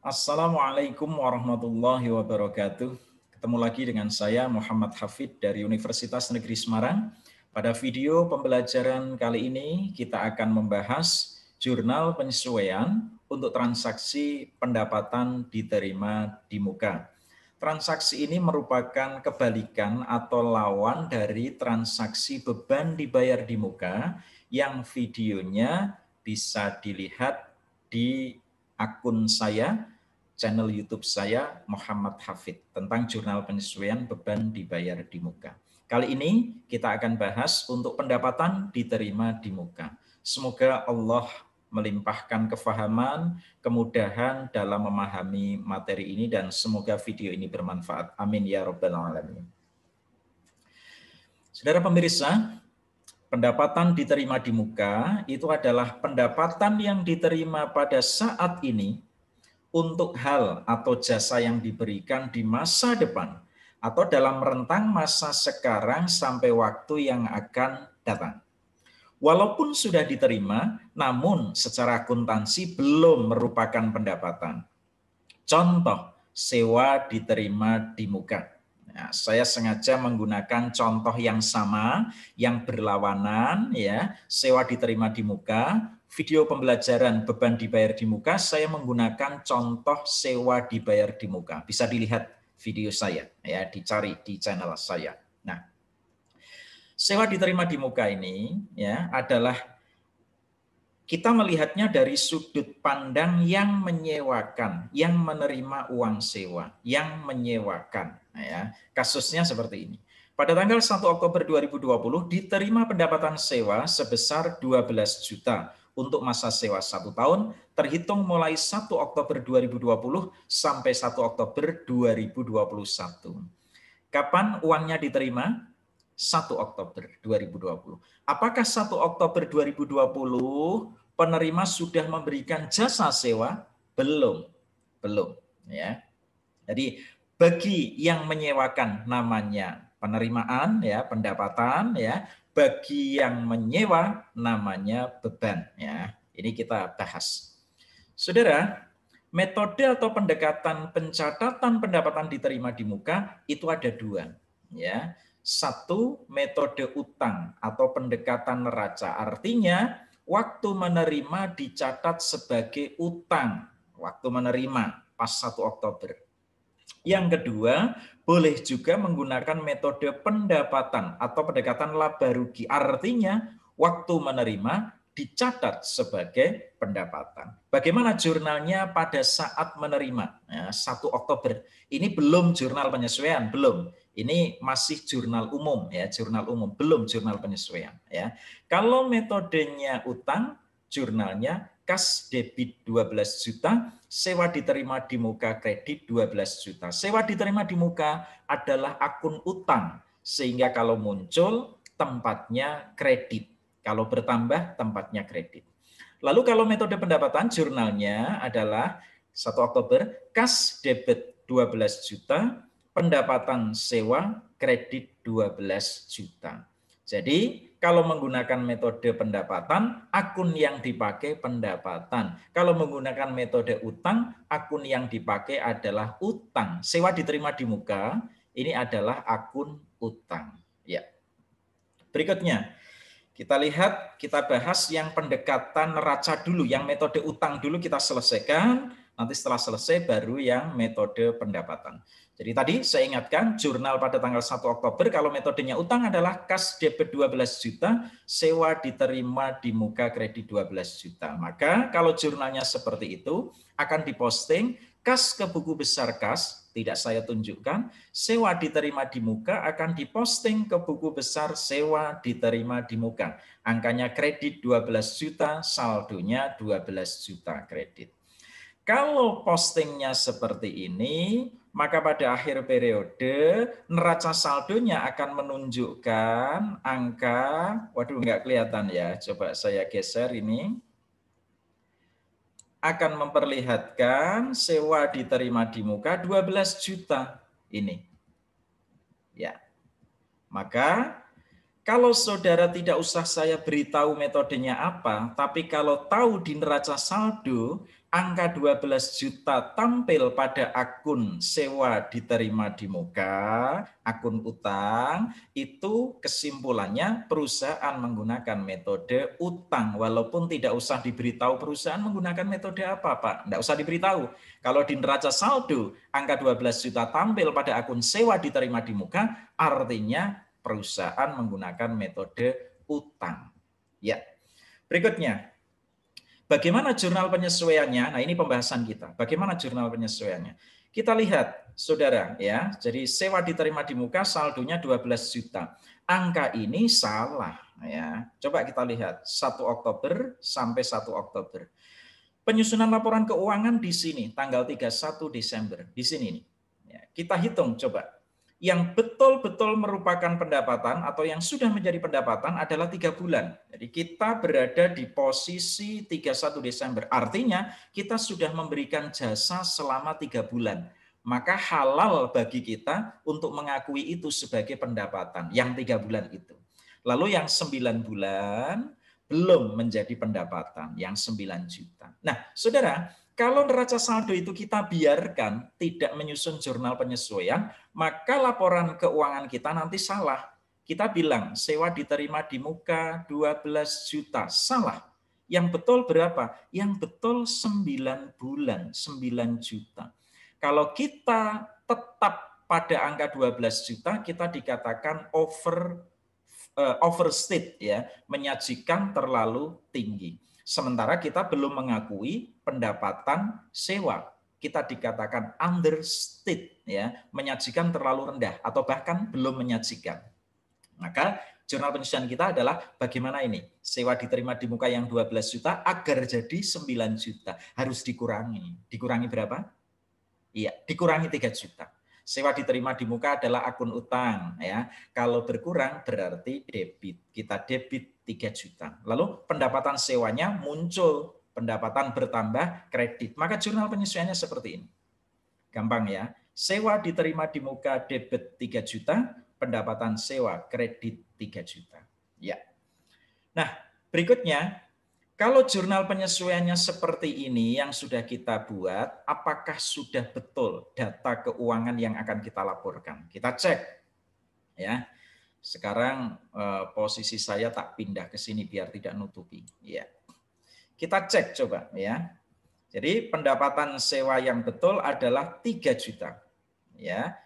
Assalamualaikum warahmatullahi wabarakatuh. Ketemu lagi dengan saya Muhammad Hafid dari Universitas Negeri Semarang. Pada video pembelajaran kali ini kita akan membahas jurnal penyesuaian untuk transaksi pendapatan diterima di muka. Transaksi ini merupakan kebalikan atau lawan dari transaksi beban dibayar di muka yang videonya bisa dilihat di akun saya, channel YouTube saya Muhammad Hafid tentang jurnal penyesuaian beban dibayar di muka. Kali ini kita akan bahas untuk pendapatan diterima di muka. Semoga Allah melimpahkan kefahaman, kemudahan dalam memahami materi ini dan semoga video ini bermanfaat. Amin ya rabbal alamin. Saudara pemirsa, pendapatan diterima di muka itu adalah pendapatan yang diterima pada saat ini untuk hal atau jasa yang diberikan di masa depan atau dalam rentang masa sekarang sampai waktu yang akan datang. Walaupun sudah diterima, namun secara akuntansi belum merupakan pendapatan. Contoh, sewa diterima di muka. Nah, saya sengaja menggunakan contoh yang sama, yang berlawanan, ya. Sewa diterima di muka. Video pembelajaran beban dibayar di muka, saya menggunakan contoh sewa dibayar di muka. Bisa dilihat video saya, ya, dicari di channel saya. Nah, sewa diterima di muka ini, ya, adalah kita melihatnya dari sudut pandang yang menyewakan, yang menerima uang sewa, yang menyewakan. Nah, ya, kasusnya seperti ini. Pada tanggal 1 Oktober 2020 diterima pendapatan sewa sebesar 12 juta untuk masa sewa 1 tahun, terhitung mulai 1 Oktober 2020 sampai 1 Oktober 2021. Kapan uangnya diterima? 1 Oktober 2020. Apakah 1 Oktober 2020 penerima sudah memberikan jasa sewa? Belum. Belum, ya. Jadi bagi yang menyewakan namanya penerimaan, ya, pendapatan, ya. Bagi yang menyewa namanya beban, ya. Ini kita bahas. Saudara, metode atau pendekatan pencatatan pendapatan diterima di muka itu ada dua, ya. Satu, metode utang atau pendekatan neraca. Artinya, waktu menerima dicatat sebagai utang. Waktu menerima pas 1 Oktober. Yang kedua, boleh juga menggunakan metode pendapatan atau pendekatan laba rugi. Artinya, waktu menerima dicatat sebagai pendapatan. Bagaimana jurnalnya pada saat menerima? Ya, 1 Oktober. Ini belum jurnal penyesuaian, belum. Ini masih jurnal umum, ya, jurnal umum, belum jurnal penyesuaian, ya. Kalau metodenya utang, jurnalnya kas debit 12 juta, sewa diterima di muka kredit 12 juta. Sewa diterima di muka adalah akun utang, sehingga kalau muncul tempatnya kredit. Kalau bertambah tempatnya kredit. Lalu kalau metode pendapatan jurnalnya adalah 1 Oktober, kas debit 12 juta, pendapatan sewa kredit 12 juta. Jadi kalau menggunakan metode pendapatan, akun yang dipakai pendapatan. Kalau menggunakan metode utang, akun yang dipakai adalah utang. Sewa diterima di muka, ini adalah akun utang. Ya. Berikutnya, kita lihat, kita bahas yang pendekatan neraca dulu, yang metode utang dulu kita selesaikan, nanti setelah selesai baru yang metode pendapatan. Jadi tadi saya ingatkan, jurnal pada tanggal 1 Oktober, kalau metodenya utang adalah kas debit 12 juta, sewa diterima di muka kredit 12 juta. Maka kalau jurnalnya seperti itu, akan diposting kas ke buku besar kas, tidak saya tunjukkan, sewa diterima di muka akan diposting ke buku besar sewa diterima di muka. Angkanya kredit 12 juta, saldonya 12 juta kredit. Kalau postingnya seperti ini, maka pada akhir periode neraca saldonya akan menunjukkan angka, waduh nggak kelihatan ya, coba saya geser ini, akan memperlihatkan sewa diterima di muka 12 juta ini. Ya. Maka Kalau saudara tidak usah saya beritahu metodenya apa, tapi kalau tahu di neraca saldo, angka 12 juta tampil pada akun sewa diterima di muka, akun utang, itu kesimpulannya perusahaan menggunakan metode utang. Walaupun tidak usah diberitahu perusahaan menggunakan metode apa, Pak. Tidak usah diberitahu. Kalau di neraca saldo, angka 12 juta tampil pada akun sewa diterima di muka, artinya perusahaan menggunakan metode utang. Ya. Berikutnya, bagaimana jurnal penyesuaiannya? Nah, ini pembahasan kita. Bagaimana jurnal penyesuaiannya? Kita lihat, Saudara, ya. Jadi sewa diterima di muka saldonya 12 juta. Angka ini salah, ya. Coba kita lihat 1 Oktober sampai 1 Oktober. Penyusunan laporan keuangan di sini tanggal 31 Desember. Di sini nih. Ya, kita hitung coba. Yang betul-betul merupakan pendapatan atau yang sudah menjadi pendapatan adalah 3 bulan. Jadi kita berada di posisi 31 Desember. Artinya kita sudah memberikan jasa selama 3 bulan. Maka halal bagi kita untuk mengakui itu sebagai pendapatan yang 3 bulan itu. Lalu yang 9 bulan belum menjadi pendapatan yang 9 juta. Nah, saudara, kalau neraca saldo itu kita biarkan tidak menyusun jurnal penyesuaian, maka laporan keuangan kita nanti salah. Kita bilang sewa diterima di muka 12 juta, salah. Yang betul berapa? Yang betul 9 bulan, 9 juta. Kalau kita tetap pada angka 12 juta, kita dikatakan overstate, ya, menyajikan terlalu tinggi. Sementara kita belum mengakui pendapatan sewa. Kita dikatakan understate, ya, menyajikan terlalu rendah atau bahkan belum menyajikan. Maka jurnal penyesuaian kita adalah bagaimana ini sewa diterima di muka yang 12 juta agar jadi 9 juta. Harus dikurangi. Dikurangi berapa? Iya, dikurangi 3 juta. Sewa diterima di muka adalah akun utang, ya. Kalau berkurang berarti debit. Kita debit 3 juta. Lalu pendapatan sewanya muncul, pendapatan bertambah, kredit. Maka jurnal penyesuaiannya seperti ini. Gampang ya. Sewa diterima di muka debit 3 juta, pendapatan sewa kredit 3 juta. Ya. Nah, berikutnya kalau jurnal penyesuaiannya seperti ini yang sudah kita buat, apakah sudah betul data keuangan yang akan kita laporkan? Kita cek, ya. Sekarang posisi saya tak pindah ke sini biar tidak nutupi. Ya. Kita cek coba, ya. Jadi pendapatan sewa yang betul adalah 3 juta, ya.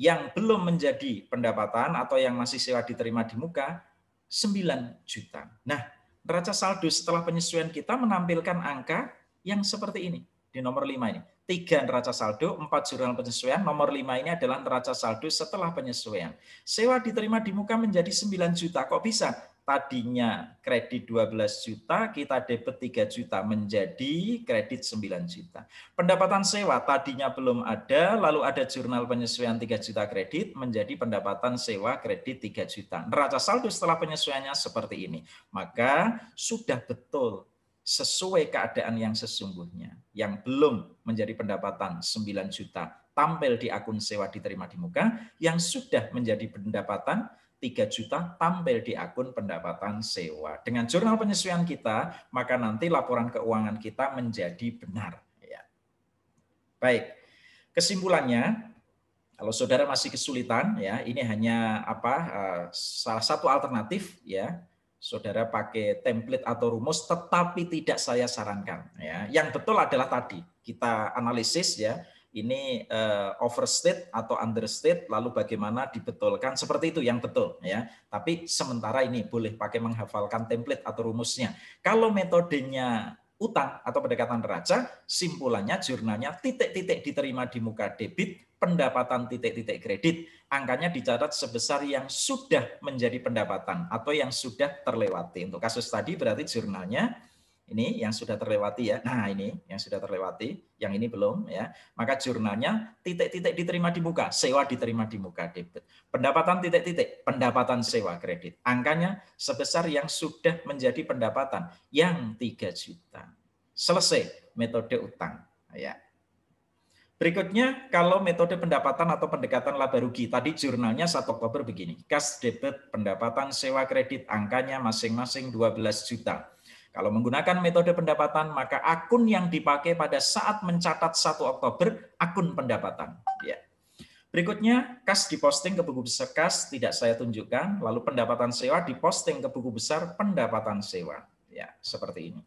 Yang belum menjadi pendapatan atau yang masih sewa diterima di muka 9 juta. Nah, neraca saldo setelah penyesuaian kita menampilkan angka yang seperti ini. Di nomor 5 ini. 3 neraca saldo, 4 jurnal penyesuaian, nomor 5 ini adalah neraca saldo setelah penyesuaian. Sewa diterima di muka menjadi 9 juta. Kok bisa? Tadinya kredit 12 juta, kita debit 3 juta menjadi kredit 9 juta. Pendapatan sewa tadinya belum ada, lalu ada jurnal penyesuaian 3 juta kredit, menjadi pendapatan sewa kredit 3 juta. Neraca saldo setelah penyesuaiannya seperti ini. Maka sudah betul sesuai keadaan yang sesungguhnya. Yang belum menjadi pendapatan 9 juta tampil di akun sewa diterima di muka, yang sudah menjadi pendapatan 3 juta tampil di akun pendapatan sewa. Dengan jurnal penyesuaian kita, maka nanti laporan keuangan kita menjadi benar. Ya. Baik, kesimpulannya, kalau saudara masih kesulitan, ya ini hanya salah satu alternatif, ya. Saudara pakai template atau rumus, tetapi tidak saya sarankan. Ya. Yang betul adalah tadi kita analisis, ya. Ini overstate atau understate, lalu bagaimana dibetulkan, seperti itu yang betul, ya. Tapi sementara ini boleh pakai menghafalkan template atau rumusnya. Kalau metodenya utang atau pendekatan neraca, simpulannya jurnalnya titik-titik diterima di muka debit, pendapatan titik-titik kredit, angkanya dicatat sebesar yang sudah menjadi pendapatan atau yang sudah terlewati. Untuk kasus tadi berarti jurnalnya ini yang sudah terlewati, ya. Nah, ini yang sudah terlewati, yang ini belum, ya. Maka jurnalnya titik-titik diterima di muka, sewa diterima di muka debit. Pendapatan titik-titik, pendapatan sewa kredit. Angkanya sebesar yang sudah menjadi pendapatan yang 3 juta. Selesai metode utang, ya. Berikutnya, kalau metode pendapatan atau pendekatan laba rugi, tadi jurnalnya 1 Oktober begini, kas debit pendapatan sewa kredit angkanya masing-masing 12 juta. Kalau menggunakan metode pendapatan, maka akun yang dipakai pada saat mencatat 1 Oktober, akun pendapatan. Ya. Berikutnya, kas diposting ke buku besar kas, tidak saya tunjukkan, lalu pendapatan sewa diposting ke buku besar pendapatan sewa. Ya, seperti ini.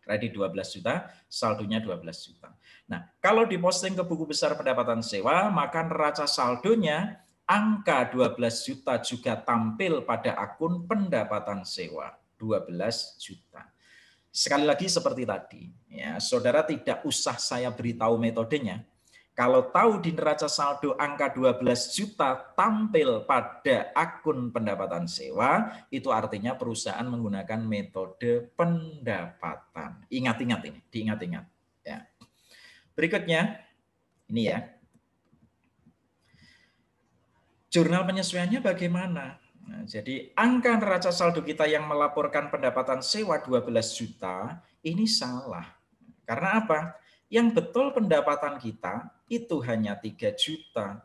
Kredit 12 juta, saldonya 12 juta. Nah, kalau diposting ke buku besar pendapatan sewa, maka neraca saldonya angka 12 juta juga tampil pada akun pendapatan sewa, 12 juta. Sekali lagi seperti tadi, ya, saudara tidak usah saya beritahu metodenya. Kalau tahu di neraca saldo angka 12 juta tampil pada akun pendapatan sewa, itu artinya perusahaan menggunakan metode pendapatan. Ingat-ingat ini, diingat-ingat. Ya. Berikutnya, ini ya. Jurnal penyesuaiannya bagaimana? Nah, jadi angka neraca saldo kita yang melaporkan pendapatan sewa 12 juta, ini salah. Karena apa? Yang betul pendapatan kita itu hanya 3 juta.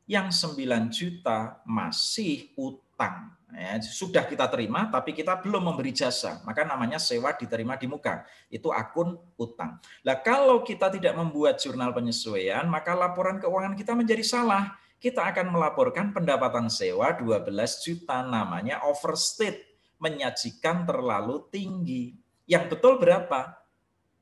Yang 9 juta masih utang. Ya, sudah kita terima, tapi kita belum memberi jasa. Maka namanya sewa diterima di muka. Itu akun utang. Nah, kalau kita tidak membuat jurnal penyesuaian, maka laporan keuangan kita menjadi salah. Kita akan melaporkan pendapatan sewa 12 juta. Namanya overstate. Menyajikan terlalu tinggi. Yang betul berapa?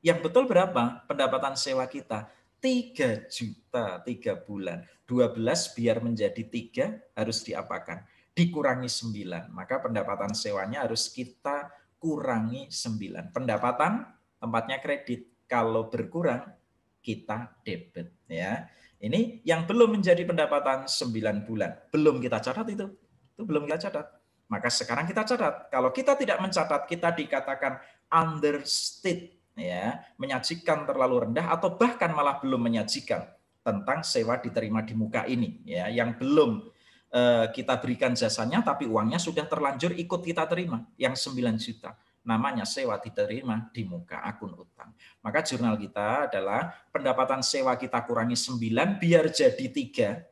Yang betul berapa pendapatan sewa kita? 3 juta 3 bulan. 12 biar menjadi 3 harus diapakan? Dikurangi 9. Maka pendapatan sewanya harus kita kurangi 9. Pendapatan tempatnya kredit. Kalau berkurang kita debit ya. Ini yang belum menjadi pendapatan 9 bulan. Belum kita catat itu. Itu belum kita catat. Maka sekarang kita catat. Kalau kita tidak mencatat, kita dikatakan understate, ya, menyajikan terlalu rendah atau bahkan malah belum menyajikan tentang sewa diterima di muka ini, ya, yang belum kita berikan jasanya tapi uangnya sudah terlanjur ikut kita terima yang 9 juta. Namanya sewa diterima di muka akun utang. Maka jurnal kita adalah pendapatan sewa kita kurangi 9 biar jadi 3.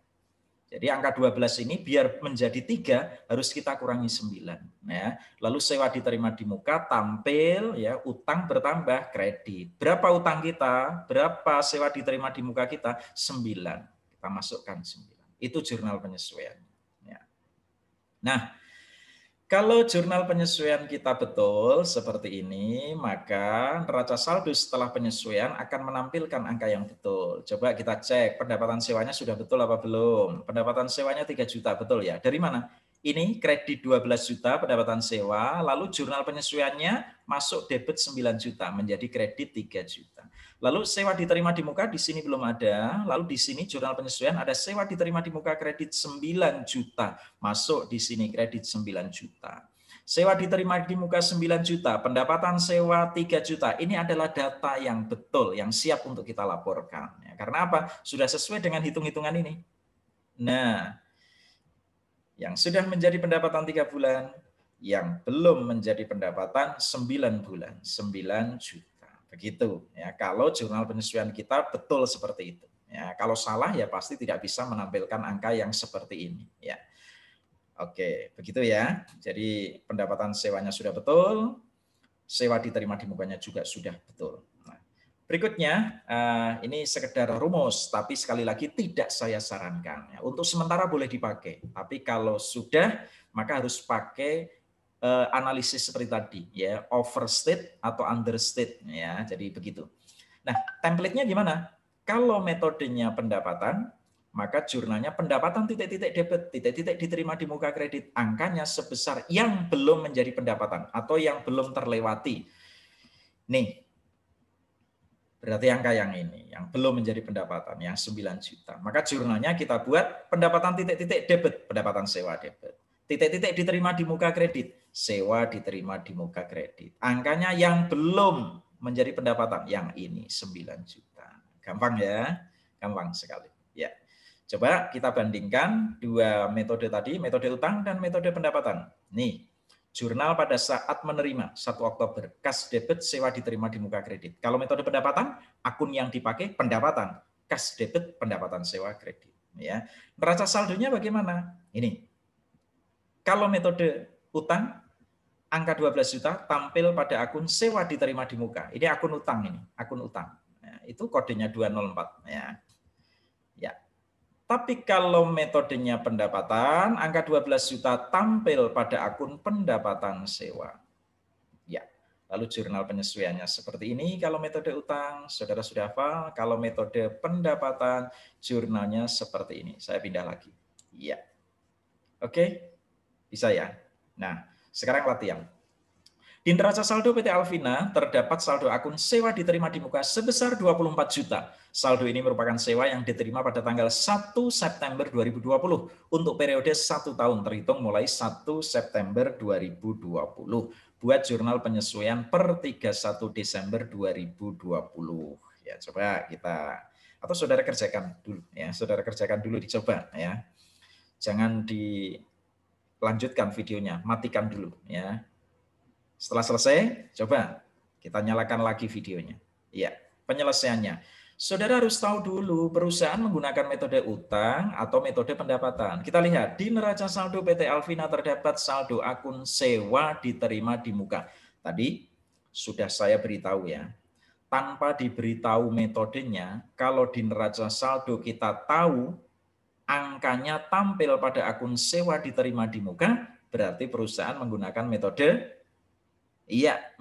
Jadi angka 12 ini biar menjadi 3 harus kita kurangi 9. Ya. Lalu sewa diterima di muka tampil, ya, utang bertambah kredit. Berapa utang kita? Berapa sewa diterima di muka kita? 9. Kita masukkan 9. Itu jurnal penyesuaian. Ya. Nah, kalau jurnal penyesuaian kita betul seperti ini, maka neraca saldo setelah penyesuaian akan menampilkan angka yang betul. Coba kita cek pendapatan sewanya sudah betul apa belum. Pendapatan sewanya 3 juta, betul ya? Dari mana? Ini kredit 12 juta pendapatan sewa, lalu jurnal penyesuaiannya masuk debit 9 juta menjadi kredit 3 juta. Lalu sewa diterima di muka di sini belum ada, lalu di sini jurnal penyesuaian ada sewa diterima di muka kredit 9 juta. Masuk di sini kredit 9 juta. Sewa diterima di muka 9 juta, pendapatan sewa 3 juta. Ini adalah data yang betul, yang siap untuk kita laporkan. Ya, karena apa? Sudah sesuai dengan hitung-hitungan ini. Nah, yang sudah menjadi pendapatan 3 bulan, yang belum menjadi pendapatan 9 bulan, 9 juta. Begitu ya, kalau jurnal penyesuaian kita betul seperti itu. Ya, kalau salah ya pasti tidak bisa menampilkan angka yang seperti ini, ya. Oke, begitu ya. Jadi pendapatan sewanya sudah betul, sewa diterima di mukanya juga sudah betul. Nah, berikutnya, ini sekedar rumus, tapi sekali lagi tidak saya sarankan. Untuk sementara boleh dipakai, tapi kalau sudah, maka harus pakai analisis seperti tadi, ya, overstate atau understate, ya. Jadi begitu. Nah, template-nya gimana? Kalau metodenya pendapatan, maka jurnalnya pendapatan titik-titik debit, titik-titik diterima di muka kredit, angkanya sebesar yang belum menjadi pendapatan atau yang belum terlewati. Nih, berarti angka yang ini, yang belum menjadi pendapatan, yang 9 juta. Maka jurnalnya kita buat pendapatan titik-titik debit, pendapatan sewa debit. Titik-titik diterima di muka kredit, sewa diterima di muka kredit. Angkanya yang belum menjadi pendapatan, yang ini 9 juta. Gampang ya? Gampang sekali. Ya. Coba kita bandingkan dua metode tadi, metode utang dan metode pendapatan. Nih, jurnal pada saat menerima 1 Oktober, kas debit sewa diterima di muka kredit. Kalau metode pendapatan, akun yang dipakai pendapatan. kas debit pendapatan sewa kredit. Ya, neraca saldonya bagaimana? Ini, kalau metode utang, angka 12 juta tampil pada akun sewa diterima di muka. Ini akun utang ini, akun utang. Ya, itu kodenya 204. Ya. Ya. Tapi kalau metodenya pendapatan, angka 12 juta tampil pada akun pendapatan sewa. Ya. Lalu jurnal penyesuaiannya seperti ini kalau metode utang, saudara sudah hafal. Kalau metode pendapatan, jurnalnya seperti ini. Saya pindah lagi. Ya. Oke, bisa ya. Nah, sekarang latihan. Di neraca saldo PT Alvina terdapat saldo akun sewa diterima di muka sebesar 24 juta. Saldo ini merupakan sewa yang diterima pada tanggal 1 September 2020 untuk periode 1 tahun terhitung mulai 1 September 2020. Buat jurnal penyesuaian per 31 Desember 2020. Ya, coba kita atau saudara kerjakan dulu ya, saudara kerjakan dulu dicoba ya. Jangan dilanjutkan videonya, matikan dulu ya. Setelah selesai, coba kita nyalakan lagi videonya. Ya, penyelesaiannya. Saudara harus tahu dulu perusahaan menggunakan metode utang atau metode pendapatan. Kita lihat di neraca saldo PT Alvina terdapat saldo akun sewa diterima di muka. Tadi sudah saya beritahu ya. Tanpa diberitahu metodenya, kalau di neraca saldo kita tahu angkanya tampil pada akun sewa diterima di muka, berarti perusahaan menggunakan metode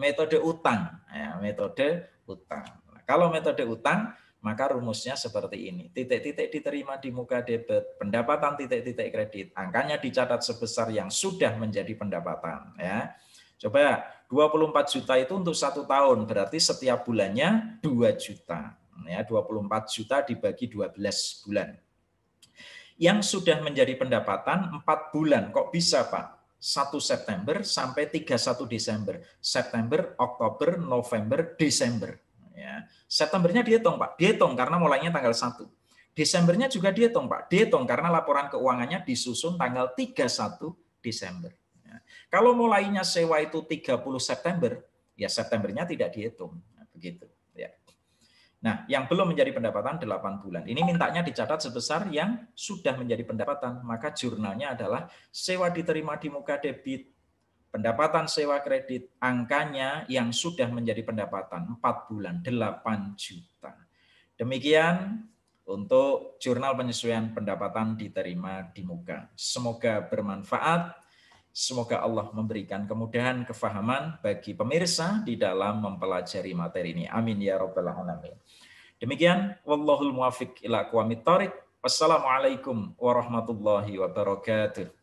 metode utang. Ya, metode utang. Nah, kalau metode utang, maka rumusnya seperti ini. Titik-titik diterima di muka debit, pendapatan titik-titik kredit. Angkanya dicatat sebesar yang sudah menjadi pendapatan. Ya. Coba 24 juta itu untuk 1 tahun, berarti setiap bulannya 2 juta. Ya, 24 juta dibagi 12 bulan. Yang sudah menjadi pendapatan 4 bulan. Kok bisa, Pak? 1 September sampai 31 Desember. September, Oktober, November, Desember. Ya. Septembernya dihitung, Pak. Dihitung karena mulainya tanggal 1. Desembernya juga dihitung, Pak. Dihitung karena laporan keuangannya disusun tanggal 31 Desember. Ya. Kalau mulainya sewa itu 30 September, ya Septembernya tidak dihitung. Nah, begitu. Ya. Nah, yang belum menjadi pendapatan 8 bulan. Ini mintanya dicatat sebesar yang sudah menjadi pendapatan. Maka jurnalnya adalah sewa diterima di muka debit, pendapatan sewa kredit, angkanya yang sudah menjadi pendapatan 4 bulan, 8 juta. Demikian untuk jurnal penyesuaian pendapatan diterima di muka. Semoga bermanfaat. Semoga Allah memberikan kemudahan, kefahaman bagi pemirsa di dalam mempelajari materi ini. Amin ya rabbal alamin. Demikian, wallahul muwaffiq ila aqwamit thoriq. Wassalamualaikum warahmatullahi wabarakatuh.